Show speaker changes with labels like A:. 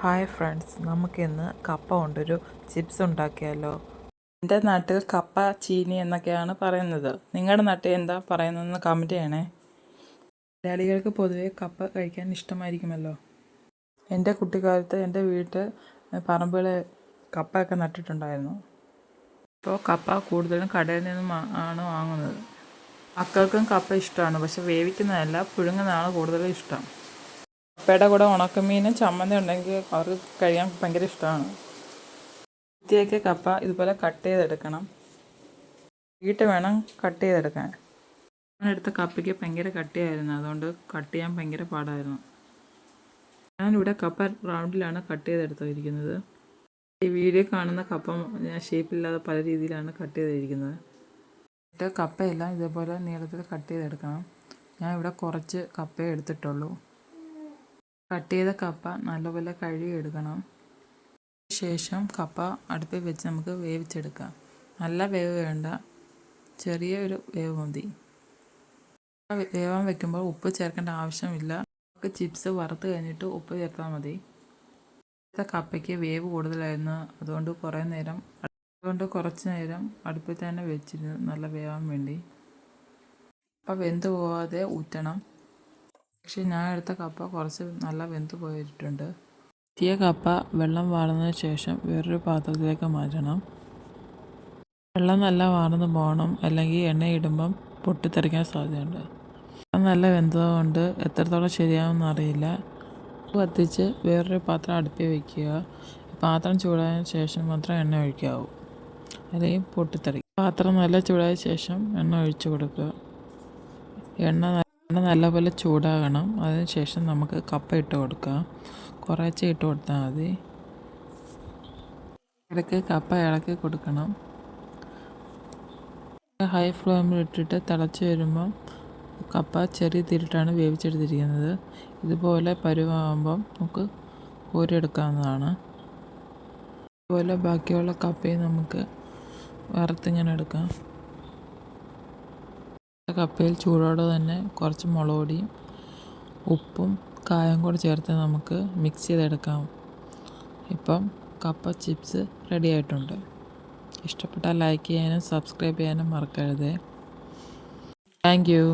A: Hi friends, നമുക്കിന്ന് കപ്പ കൊണ്ടൊരു ചിപ്സ് ഉണ്ടാക്കിയാലോ. എൻ്റെ നാട്ടിൽ കപ്പ ചീനി എന്നൊക്കെയാണ് പറയുന്നത്. നിങ്ങളുടെ നാട്ടിൽ എന്താ പറയുന്നതെന്ന് കമൻറ്റ് ചെയ്യണേ. മലയാളികൾക്ക് പൊതുവേ കപ്പ കഴിക്കാൻ ഇഷ്ടമായിരിക്കുമല്ലോ. എൻ്റെ കുട്ടിക്കാലത്ത് എൻ്റെ വീട്ടിൽ പറമ്പുകൾ കപ്പയൊക്കെ നട്ടിട്ടുണ്ടായിരുന്നു. ഇപ്പോൾ കപ്പ കൂടുതലും കടയിൽ നിന്നും ആണ് വാങ്ങുന്നത്. മക്കൾക്കും കപ്പ ഇഷ്ടമാണ്, പക്ഷെ വേവിക്കുന്നതല്ല, പുഴുങ്ങുന്നതാണ് കൂടുതലും ഇഷ്ടം. കപ്പയുടെ കൂടെ ഉണക്കമീനും ചമ്മന്തി ഉണ്ടെങ്കിൽ അവർക്ക് കഴിക്കാൻ ഭയങ്കര ഇഷ്ടമാണ്. വൃത്തിയാക്കിയ കപ്പ ഇതുപോലെ കട്ട് ചെയ്തെടുക്കണം. വേണം കട്ട് ചെയ്തെടുക്കാൻ. ഞാനെടുത്ത കപ്പയ്ക്ക് ഭയങ്കര കട്ടിയായിരുന്നു, അതുകൊണ്ട് കട്ട് ചെയ്യാൻ ഭയങ്കര പാടായിരുന്നു. ഞാനിവിടെ കപ്പ റൗണ്ടിലാണ് കട്ട് ചെയ്തെടുത്തിരിക്കുന്നത്. ഈ വീഡിയോ കാണുന്ന കപ്പ ഞാൻ ഷേപ്പില്ലാതെ പല രീതിയിലാണ് കട്ട് ചെയ്തിരിക്കുന്നത്. കപ്പയെല്ലാം ഇതേപോലെ നീളത്തിൽ കട്ട് ചെയ്തെടുക്കണം. ഞാൻ ഇവിടെ കുറച്ച് കപ്പയെ എടുത്തിട്ടുള്ളൂ. കട്ട് ചെയ്ത കപ്പ നല്ലപോലെ കഴുകിയെടുക്കണം. ശേഷം കപ്പ അടുപ്പിൽ വെച്ച് നമുക്ക് വേവിച്ചെടുക്കാം. നല്ല വേവ് വേണ്ട, ചെറിയൊരു വേവ് മതി. വേവാൻ വെക്കുമ്പോൾ ഉപ്പ് ചേർക്കേണ്ട ആവശ്യമില്ല. നമുക്ക് ചിപ്സ് വറുത്ത് കഴിഞ്ഞിട്ട് ഉപ്പ് ചേർത്താൽ മതി. കപ്പയ്ക്ക് വേവ് കൂടുതലായിരുന്നു, അതുകൊണ്ട് കുറച്ച് നേരം അടുപ്പിൽ തന്നെ വെച്ചിരുന്നു നല്ല വേവാൻ വേണ്ടി. കപ്പ വെന്ത് പോവാതെ ഊറ്റണം. പക്ഷേ ഞാൻ എടുത്ത കപ്പ കുറച്ച് നല്ല വെന്ത് പോയിട്ടുണ്ട്. ഊറ്റിയ കപ്പ വെള്ളം വാർന്നതിന് ശേഷം വേറൊരു പാത്രത്തിലേക്ക് മാറ്റണം. വെള്ളം നല്ല വാർന്ന് പോകണം, അല്ലെങ്കിൽ എണ്ണയിടുമ്പം പൊട്ടിത്തെറിക്കാൻ സാധ്യതയുണ്ട്. നല്ല വെന്തതുകൊണ്ട് എത്രത്തോളം ശരിയാവുമെന്ന് അറിയില്ല. കത്തിച്ച് വേറൊരു പാത്രം അടുപ്പിൽ വയ്ക്കുക. പാത്രം ചൂടായതിനു ശേഷം മാത്രം എണ്ണ ഒഴിക്കാവൂ, അല്ലെങ്കിൽ പൊട്ടിത്തെറിക്കും. പാത്രം നല്ല ചൂടായ ശേഷം എണ്ണ ഒഴിച്ചു കൊടുക്കുക. എണ്ണ നല്ലപോലെ ചൂടാകണം. അതിന് ശേഷം നമുക്ക് കപ്പ ഇട്ട് കൊടുക്കാം. കുറേശ്ശെ ഇട്ട് കൊടുത്താൽ മതി. ഇടയ്ക്ക് കപ്പ ഇളക്കി കൊടുക്കണം. ഹൈ ഫ്ലെയിമിൽ ഇട്ടിട്ട് തിളച്ച് വരുമ്പം കപ്പ ചെറിയ തീരിട്ടാണ് വേവിച്ചെടുത്തിരിക്കുന്നത്. ഇതുപോലെ പരുവാകുമ്പം നമുക്ക് കോരിയെടുക്കാവുന്നതാണ്. അതുപോലെ ബാക്കിയുള്ള കപ്പയും നമുക്ക് വറുത്തിങ്ങനെ എടുക്കാം. കപ്പയിൽ ചൂടോടെ തന്നെ കുറച്ച് മുളക് പൊടിയും ഉപ്പും കായം കൂടി ചേർത്ത് നമുക്ക് മിക്സ് ചെയ്തെടുക്കാം. ഇപ്പം കപ്പ ചിപ്സ് റെഡി ആയിട്ടുണ്ട്. ഇഷ്ടപ്പെട്ടാൽ ലൈക്ക് ചെയ്യാനും സബ്സ്ക്രൈബ് ചെയ്യാനും മറക്കരുത്. Thank you.